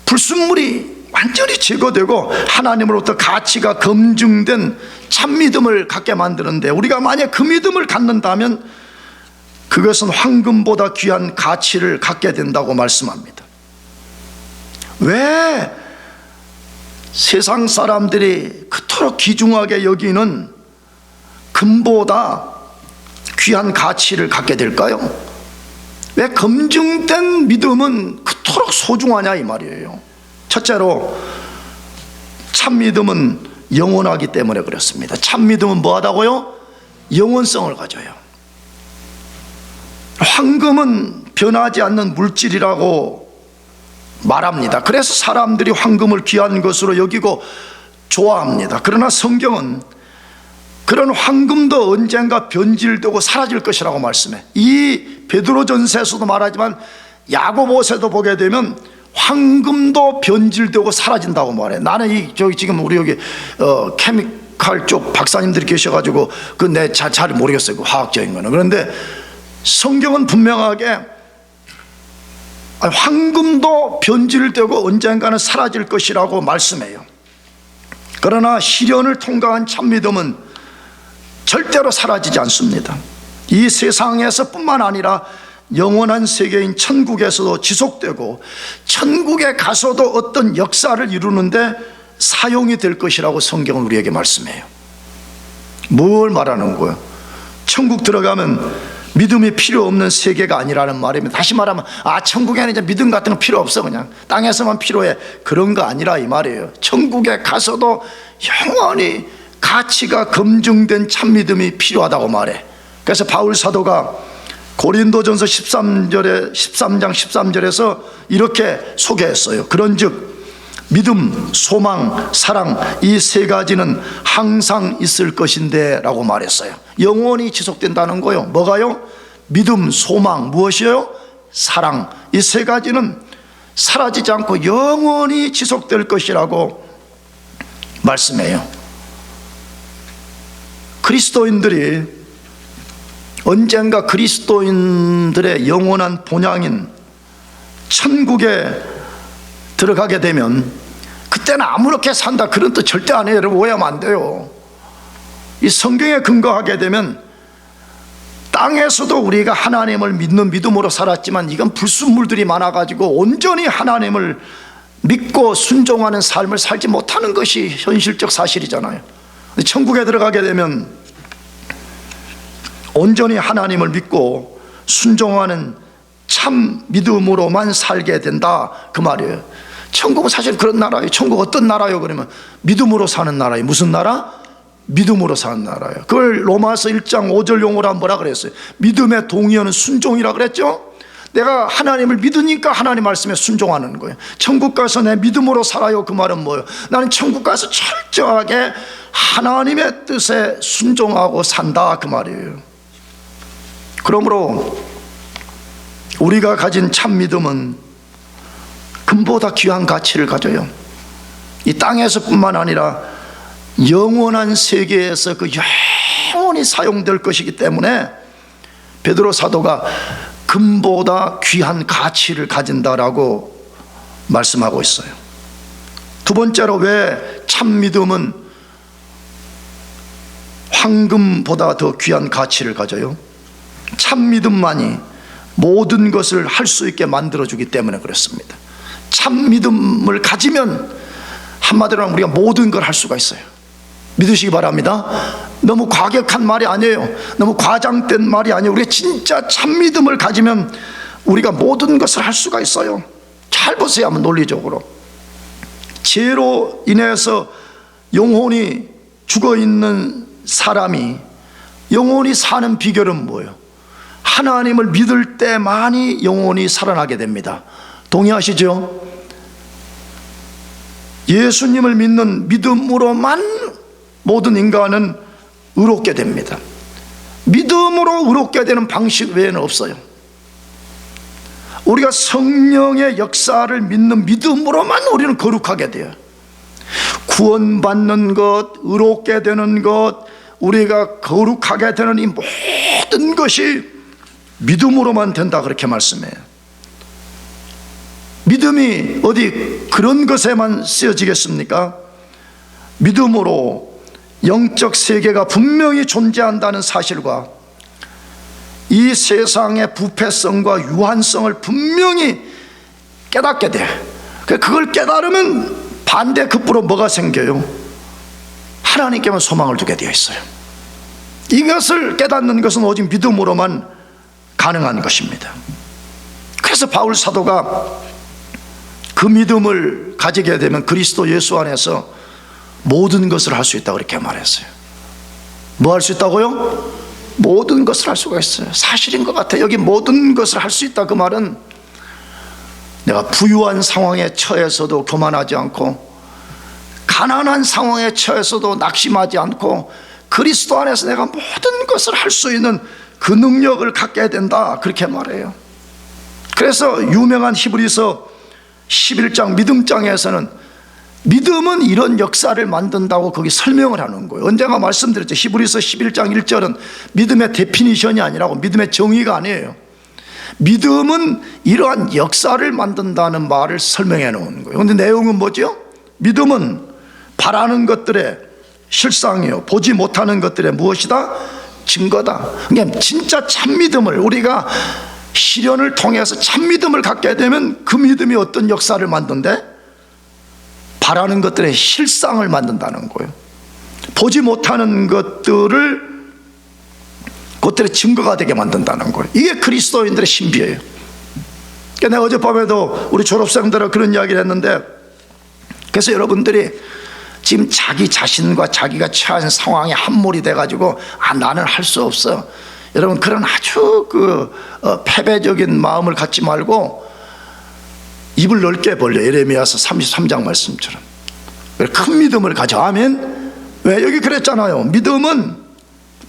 불순물이 완전히 제거되고 하나님으로부터 가치가 검증된 참 믿음을 갖게 만드는데, 우리가 만약 그 믿음을 갖는다면 그것은 황금보다 귀한 가치를 갖게 된다고 말씀합니다. 왜 세상 사람들이 그토록 귀중하게 여기는 금보다 귀한 가치를 갖게 될까요? 왜 검증된 믿음은 그토록 소중하냐 이 말이에요. 첫째로 참 믿음은 영원하기 때문에 그렇습니다. 참 믿음은 뭐하다고요? 영원성을 가져요. 황금은 변하지 않는 물질이라고 말합니다. 그래서 사람들이 황금을 귀한 것으로 여기고 좋아합니다. 그러나 성경은 그런 황금도 언젠가 변질되고 사라질 것이라고 말씀해. 이 베드로전서에서도 말하지만 야고보서에도 보게 되면 황금도 변질되고 사라진다고 말해. 나는 저기 지금 우리 여기 케미칼 쪽 박사님들이 계셔가지고 내 잘 모르겠어요, 그 화학적인 거는. 그런데 성경은 분명하게 황금도 변질되고 언젠가는 사라질 것이라고 말씀해요. 그러나 시련을 통과한 참 믿음은 절대로 사라지지 않습니다. 이 세상에서 뿐만 아니라 영원한 세계인 천국에서도 지속되고 천국에 가서도 어떤 역사를 이루는데 사용이 될 것이라고 성경은 우리에게 말씀해요. 뭘 말하는 거예요? 천국 들어가면 믿음이 필요 없는 세계가 아니라는 말입니다. 다시 말하면 천국에는 이제 믿음 같은 거 필요 없어, 그냥 땅에서만 필요해, 그런 거 아니라 이 말이에요. 천국에 가서도 영원히 가치가 검증된 참 믿음이 필요하다고 말해. 그래서 바울 사도가 고린도전서 13장 13절에서 이렇게 소개했어요. 그런즉 믿음, 소망, 사랑, 이 세 가지는 항상 있을 것인데 라고 말했어요. 영원히 지속된다는 거요. 뭐가요? 믿음, 소망, 무엇이요? 사랑. 이 세 가지는 사라지지 않고 영원히 지속될 것이라고 말씀해요. 그리스도인들이 언젠가 그리스도인들의 영원한 본향인 천국에 들어가게 되면 그때는 아무렇게 산다 그런 뜻 절대 안 해요. 여러분 오해하면 안 돼요. 이 성경에 근거하게 되면 땅에서도 우리가 하나님을 믿는 믿음으로 살았지만 이건 불순물들이 많아가지고 온전히 하나님을 믿고 순종하는 삶을 살지 못하는 것이 현실적 사실이잖아요. 천국에 들어가게 되면 온전히 하나님을 믿고 순종하는 참 믿음으로만 살게 된다 그 말이에요. 천국은 사실 그런 나라예요. 천국 어떤 나라요? 그러면 믿음으로 사는 나라예요. 무슨 나라? 믿음으로 사는 나라예요. 그걸 로마서 1장 5절 용어로 뭐라 그랬어요? 믿음의 동의어는 순종이라 그랬죠? 내가 하나님을 믿으니까 하나님 말씀에 순종하는 거예요. 천국 가서 내 믿음으로 살아요. 그 말은 뭐예요? 나는 천국 가서 철저하게 하나님의 뜻에 순종하고 산다 그 말이에요. 그러므로 우리가 가진 참 믿음은 금보다 귀한 가치를 가져요. 이 땅에서뿐만 아니라 영원한 세계에서 그 영원히 사용될 것이기 때문에 베드로 사도가 금보다 귀한 가치를 가진다라고 말씀하고 있어요. 두 번째로 왜 참 믿음은 황금보다 더 귀한 가치를 가져요? 참 믿음만이 모든 것을 할 수 있게 만들어주기 때문에 그렇습니다. 참 믿음을 가지면 한마디로 하면 우리가 모든 걸 할 수가 있어요. 믿으시기 바랍니다. 너무 과격한 말이 아니에요. 너무 과장된 말이 아니에요. 우리가 진짜 참 믿음을 가지면 우리가 모든 것을 할 수가 있어요. 잘 보세요 한번 논리적으로. 죄로 인해서 영혼이 죽어있는 사람이 영혼이 사는 비결은 뭐예요? 하나님을 믿을 때만이 영혼이 살아나게 됩니다. 동의하시죠? 예수님을 믿는 믿음으로만 모든 인간은 의롭게 됩니다. 믿음으로 의롭게 되는 방식 외에는 없어요. 우리가 성령의 역사를 믿는 믿음으로만 우리는 거룩하게 돼요. 구원받는 것, 의롭게 되는 것, 우리가 거룩하게 되는 이 모든 것이 믿음으로만 된다 그렇게 말씀해요. 믿음이 어디 그런 것에만 쓰여지겠습니까? 믿음으로 영적 세계가 분명히 존재한다는 사실과 이 세상의 부패성과 유한성을 분명히 깨닫게 돼. 그걸 깨달으면 반대 급부로 뭐가 생겨요? 하나님께만 소망을 두게 되어 있어요. 이것을 깨닫는 것은 오직 믿음으로만 가능한 것입니다. 그래서 바울 사도가 그 믿음을 가지게 되면 그리스도 예수 안에서 모든 것을 할 수 있다고 그렇게 말했어요. 뭐 할 수 있다고요? 모든 것을 할 수가 있어요. 사실인 것 같아요. 여기 모든 것을 할 수 있다 그 말은 내가 부유한 상황에 처해서도 교만하지 않고 가난한 상황에 처해서도 낙심하지 않고 그리스도 안에서 내가 모든 것을 할 수 있는 그 능력을 갖게 된다 그렇게 말해요. 그래서 유명한 히브리서 11장 믿음장에서는 믿음은 이런 역사를 만든다고 거기 설명을 하는 거예요. 언젠가 말씀드렸죠. 히브리서 11장 1절은 믿음의 데피니션이 아니라고, 믿음의 정의가 아니에요. 믿음은 이러한 역사를 만든다는 말을 설명해 놓은 거예요. 그런데 내용은 뭐죠? 믿음은 바라는 것들의 실상이요, 보지 못하는 것들의 무엇이다? 증거다. 그러니까 진짜 참 믿음을, 우리가 시련을 통해서 참 믿음을 갖게 되면 그 믿음이 어떤 역사를 만든대? 바라는 것들의 실상을 만든다는 거예요. 보지 못하는 것들의 증거가 되게 만든다는 거예요. 이게 그리스도인들의 신비예요. 그러니까 내가 어젯밤에도 우리 졸업생들하고 그런 이야기를 했는데, 그래서 여러분들이 지금 자기 자신과 자기가 처한 상황에 함몰이 돼가지고 나는 할 수 없어, 여러분 그런 아주 패배적인 마음을 갖지 말고 입을 넓게 벌려. 예레미야서 33장 말씀처럼 큰 믿음을 가져. 아멘. 왜? 여기 그랬잖아요. 믿음은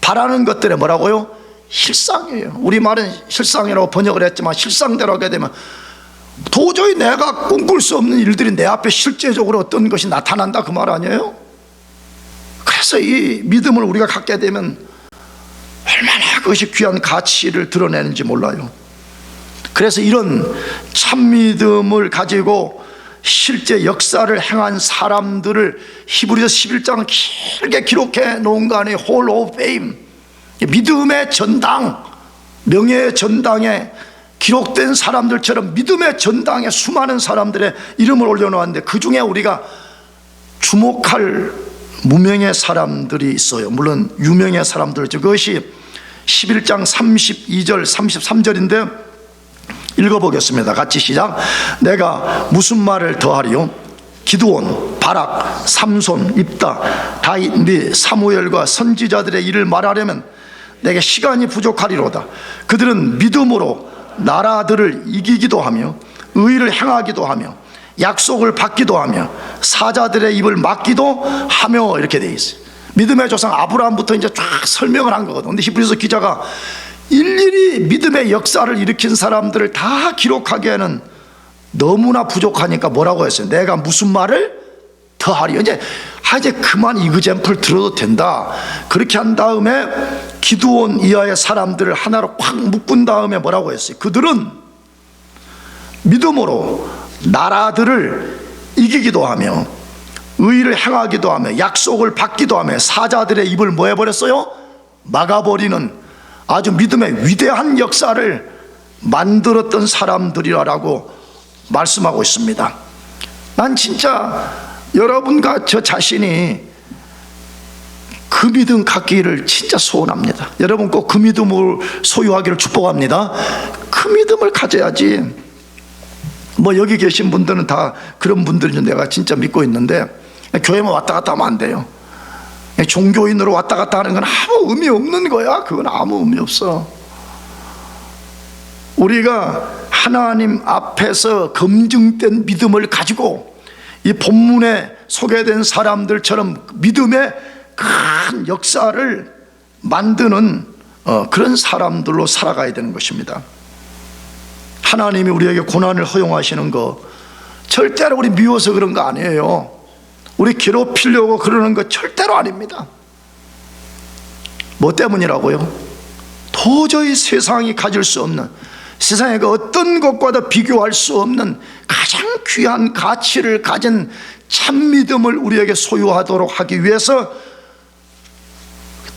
바라는 것들의 뭐라고요? 실상이에요. 우리말은 실상이라고 번역을 했지만 실상대로 하게 되면 도저히 내가 꿈꿀 수 없는 일들이 내 앞에 실제적으로 어떤 것이 나타난다 그 말 아니에요? 그래서 이 믿음을 우리가 갖게 되면 얼마나 그것이 귀한 가치를 드러내는지 몰라요. 그래서 이런 참 믿음을 가지고 실제 역사를 행한 사람들을 히브리서 11장은 길게 기록해 놓은 거 아니에요. 홀 오브 페임, 믿음의 전당, 명예의 전당에 기록된 사람들처럼 믿음의 전당에 수많은 사람들의 이름을 올려놓았는데 그 중에 우리가 주목할 무명의 사람들이 있어요. 물론 유명의 사람들이죠. 그것이 11장 32절 33절인데 읽어보겠습니다. 같이 시작. 내가 무슨 말을 더하리요? 기드온, 바락, 삼손, 입다, 다윗 및 사무엘과 선지자들의 일을 말하려면 내게 시간이 부족하리로다. 그들은 믿음으로 나라들을 이기기도 하며 의를 행하기도 하며 약속을 받기도 하며 사자들의 입을 막기도 하며 이렇게 돼 있어요. 믿음의 조상 아브라함부터 이제 쫙 설명을 한 거거든. 근데 히브리서 기자가 일일이 믿음의 역사를 일으킨 사람들을 다 기록하기에는 너무나 부족하니까 뭐라고 했어요? 내가 무슨 말을 더하리. 이제 그만 이그젬플 들어도 된다. 그렇게 한 다음에 기드온 이하의 사람들을 하나로 꽉 묶은 다음에 뭐라고 했어요? 그들은 믿음으로 나라들을 이기기도 하며 의를 행하기도 하며 약속을 받기도 하며 사자들의 입을 뭐 해버렸어요? 막아버리는 아주 믿음의 위대한 역사를 만들었던 사람들이라고 말씀하고 있습니다. 난 진짜 여러분과 저 자신이 그 믿음 갖기를 진짜 소원합니다. 여러분 꼭 그 믿음을 소유하기를 축복합니다. 그 믿음을 가져야지. 뭐 여기 계신 분들은 다 그런 분들인 내가 진짜 믿고 있는데 교회만 왔다 갔다 하면 안 돼요. 종교인으로 왔다 갔다 하는 건 아무 의미 없는 거야. 그건 아무 의미 없어. 우리가 하나님 앞에서 검증된 믿음을 가지고 이 본문에 소개된 사람들처럼 믿음의 큰 역사를 만드는 그런 사람들로 살아가야 되는 것입니다. 하나님이 우리에게 고난을 허용하시는 거 절대로 우리 미워서 그런 거 아니에요. 우리 괴롭히려고 그러는 거 절대로 아닙니다. 뭐 때문이라고요? 도저히 세상이 가질 수 없는, 세상의 그 어떤 것과도 비교할 수 없는 가장 귀한 가치를 가진 참 믿음을 우리에게 소유하도록 하기 위해서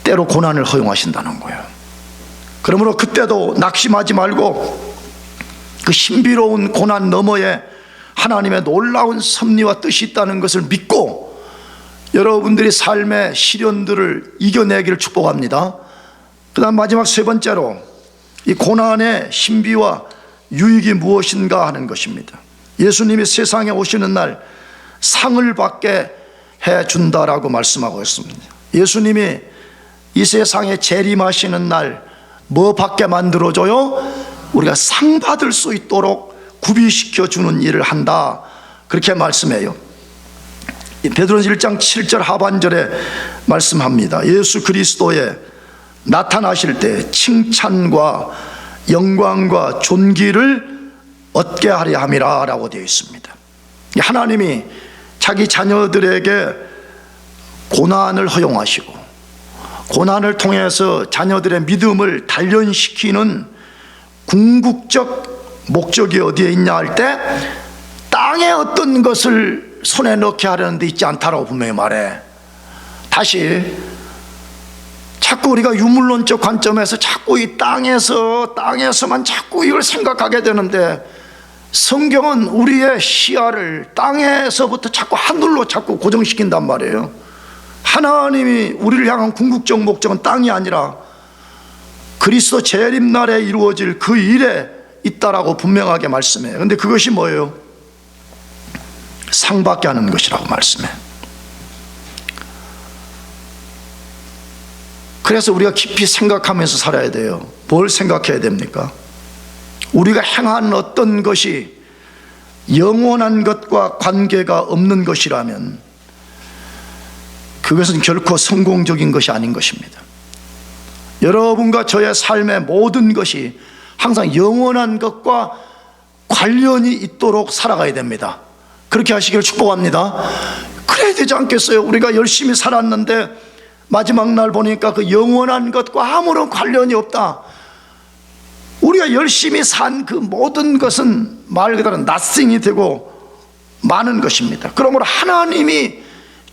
때로 고난을 허용하신다는 거예요. 그러므로 그때도 낙심하지 말고 그 신비로운 고난 너머에 하나님의 놀라운 섭리와 뜻이 있다는 것을 믿고 여러분들이 삶의 시련들을 이겨내기를 축복합니다. 그 다음 마지막 세 번째로 이 고난의 신비와 유익이 무엇인가 하는 것입니다. 예수님이 세상에 오시는 날 상을 받게 해준다라고 말씀하고 있습니다. 예수님이 이 세상에 재림하시는 날 뭐 받게 만들어줘요? 우리가 상 받을 수 있도록 구비시켜 주는 일을 한다, 그렇게 말씀해요. 베드로전서 1장 7절 하반절에 말씀합니다. 예수 그리스도의 나타나실 때 칭찬과 영광과 존귀를 얻게 하려 함이라 라고 되어 있습니다. 하나님이 자기 자녀들에게 고난을 허용하시고 고난을 통해서 자녀들의 믿음을 단련시키는 궁극적 목적이 어디에 있냐 할 때 땅에 어떤 것을 손에 넣게 하려는 데 있지 않다라고 분명히 말해. 다시 자꾸 우리가 유물론적 관점에서 자꾸 이 땅에서만 자꾸 이걸 생각하게 되는데, 성경은 우리의 시야를 땅에서부터 자꾸 하늘로 자꾸 고정시킨단 말이에요. 하나님이 우리를 향한 궁극적 목적은 땅이 아니라 그리스도 재림날에 이루어질 그 일에 있다라고 분명하게 말씀해요. 그런데 그것이 뭐예요? 상 받게 하는 것이라고 말씀해. 그래서 우리가 깊이 생각하면서 살아야 돼요. 뭘 생각해야 됩니까? 우리가 행한 어떤 것이 영원한 것과 관계가 없는 것이라면 그것은 결코 성공적인 것이 아닌 것입니다. 여러분과 저의 삶의 모든 것이 항상 영원한 것과 관련이 있도록 살아가야 됩니다. 그렇게 하시기를 축복합니다. 그래야 되지 않겠어요? 우리가 열심히 살았는데 마지막 날 보니까 그 영원한 것과 아무런 관련이 없다. 우리가 열심히 산 그 모든 것은 말 그대로 nothing이 되고 마는 것입니다. 그러므로 하나님이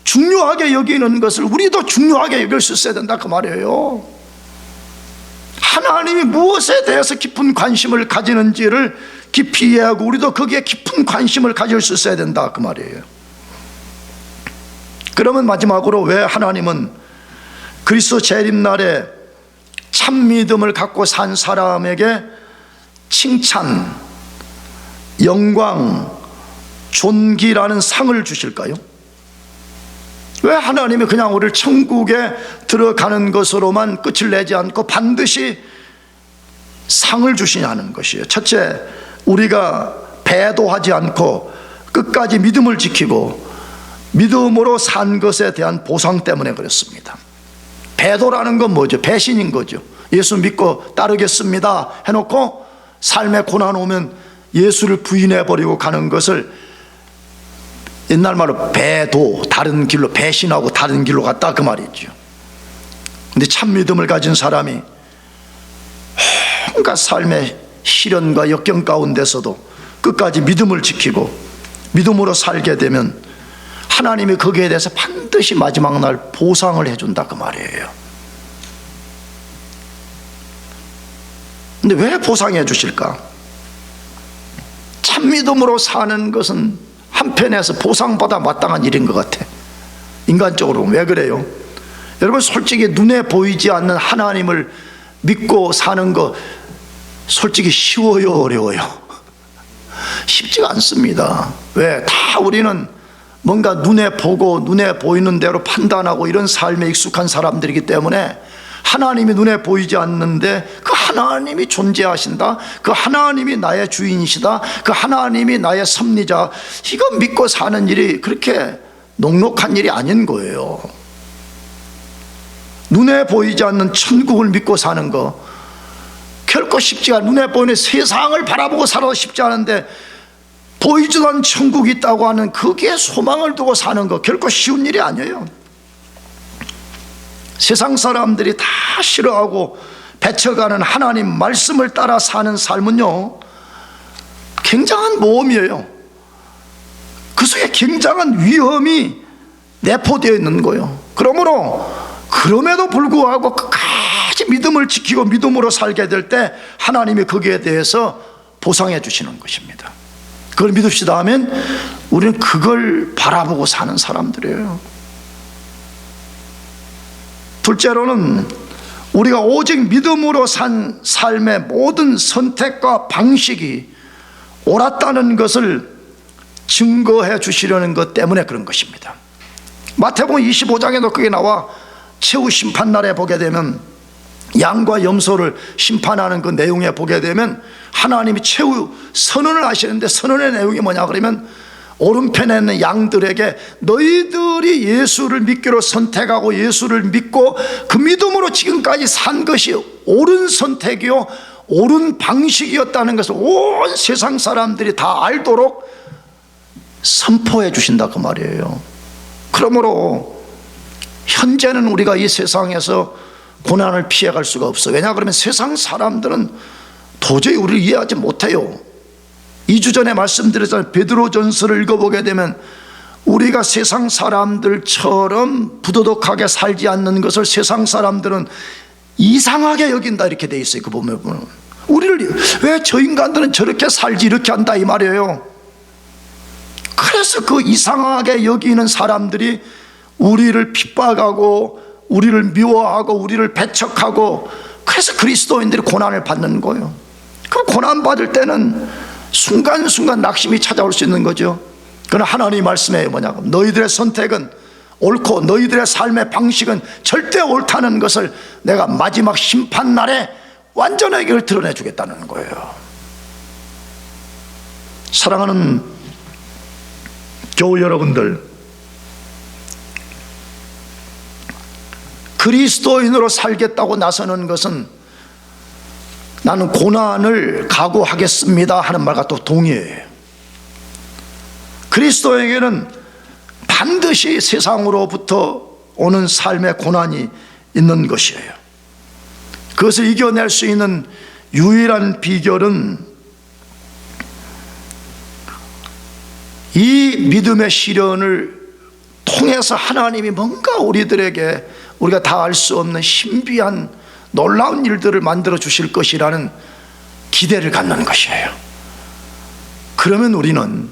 중요하게 여기는 것을 우리도 중요하게 여길 수 있어야 된다, 그 말이에요. 하나님이 무엇에 대해서 깊은 관심을 가지는지를 깊이 이해하고 우리도 거기에 깊은 관심을 가질 수 있어야 된다, 그 말이에요. 그러면 마지막으로 왜 하나님은 그리스도 재림날에 참 믿음을 갖고 산 사람에게 칭찬, 영광, 존귀라는 상을 주실까요? 왜 하나님이 그냥 우리를 천국에 들어가는 것으로만 끝을 내지 않고 반드시 상을 주시냐는 것이에요. 첫째, 우리가 배도하지 않고 끝까지 믿음을 지키고 믿음으로 산 것에 대한 보상 때문에 그렇습니다. 배도라는 건 뭐죠? 배신인 거죠. 예수 믿고 따르겠습니다 해놓고 삶에 고난 오면 예수를 부인해버리고 가는 것을 옛날 말로 배도, 다른 길로 배신하고 다른 길로 갔다, 그 말이죠. 근데 참 믿음을 가진 사람이 온갖 삶의 시련과 역경 가운데서도 끝까지 믿음을 지키고 믿음으로 살게 되면 하나님이 거기에 대해서 반드시 마지막 날 보상을 해준다, 그 말이에요. 근데 왜 보상해 주실까? 참 믿음으로 사는 것은 한편에서 보상보다 마땅한 일인 것 같아. 인간적으로 왜 그래요? 여러분, 솔직히 눈에 보이지 않는 하나님을 믿고 사는 거 솔직히 쉬워요, 어려워요? 쉽지가 않습니다. 왜? 다 우리는 뭔가 눈에 보고 눈에 보이는 대로 판단하고 이런 삶에 익숙한 사람들이기 때문에 하나님이 눈에 보이지 않는데 그 하나님이 존재하신다, 그 하나님이 나의 주인이시다, 그 하나님이 나의 섭리자, 이거 믿고 사는 일이 그렇게 녹록한 일이 아닌 거예요. 눈에 보이지 않는 천국을 믿고 사는 거 결코 쉽지가 않아요. 눈에 보이는 세상을 바라보고 살아도 쉽지 않은데 보이지도 않는 천국이 있다고 하는 거기에 소망을 두고 사는 거 결코 쉬운 일이 아니에요. 세상 사람들이 다 싫어하고 배쳐가는 하나님 말씀을 따라 사는 삶은요, 굉장한 모험이에요. 그 속에 굉장한 위험이 내포되어 있는 거예요. 그러므로 그럼에도 불구하고 끝까지 믿음을 지키고 믿음으로 살게 될 때 하나님이 거기에 대해서 보상해 주시는 것입니다. 그걸 믿읍시다 하면 우리는 그걸 바라보고 사는 사람들이에요. 둘째로는 우리가 오직 믿음으로 산 삶의 모든 선택과 방식이 옳았다는 것을 증거해 주시려는 것 때문에 그런 것입니다. 마태복음 25장에도 그게 나와 최후 심판날에 보게 되면 양과 염소를 심판하는 그 내용에 보게 되면 하나님이 최후 선언을 하시는데 선언의 내용이 뭐냐 그러면 오른편에 있는 양들에게 너희들이 예수를 믿기로 선택하고 예수를 믿고 그 믿음으로 지금까지 산 것이 옳은 선택이요 옳은 방식이었다는 것을 온 세상 사람들이 다 알도록 선포해 주신다 그 말이에요. 그러므로 현재는 우리가 이 세상에서 고난을 피해갈 수가 없어. 왜냐 그러면 세상 사람들은 도저히 우리를 이해하지 못해요. 2주 전에 말씀드렸잖아요. 베드로전서를 읽어보게 되면 우리가 세상 사람들처럼 부도덕하게 살지 않는 것을 세상 사람들은 이상하게 여긴다 이렇게 돼 있어요. 그 보면 우리를 왜 저 인간들은 저렇게 살지 이렇게 한다 이 말이에요. 그래서 그 이상하게 여기는 사람들이 우리를 핍박하고 우리를 미워하고 우리를 배척하고 그래서 그리스도인들이 고난을 받는 거예요. 그 고난 받을 때는 순간순간 낙심이 찾아올 수 있는 거죠. 그러나 하나님의 말씀에 뭐냐고 너희들의 선택은 옳고 너희들의 삶의 방식은 절대 옳다는 것을 내가 마지막 심판날에 완전하게 그걸 드러내 주겠다는 거예요. 사랑하는 교우 여러분들, 그리스도인으로 살겠다고 나서는 것은 나는 고난을 각오하겠습니다 하는 말과 또 동의해요. 그리스도에게는 반드시 세상으로부터 오는 삶의 고난이 있는 것이에요. 그것을 이겨낼 수 있는 유일한 비결은 이 믿음의 시련을 통해서 하나님이 뭔가 우리들에게 우리가 다 알 수 없는 신비한 놀라운 일들을 만들어 주실 것이라는 기대를 갖는 것이에요. 그러면 우리는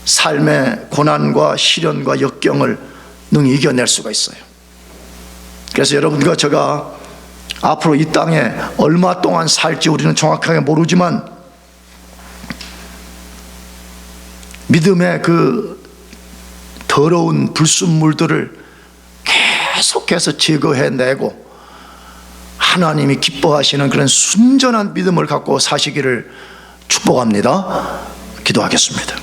삶의 고난과 시련과 역경을 능히 이겨낼 수가 있어요. 그래서 여러분과 제가 앞으로 이 땅에 얼마 동안 살지 우리는 정확하게 모르지만 믿음의 그 더러운 불순물들을 계속해서 제거해내고 하나님이 기뻐하시는 그런 순전한 믿음을 갖고 사시기를 축복합니다. 기도하겠습니다.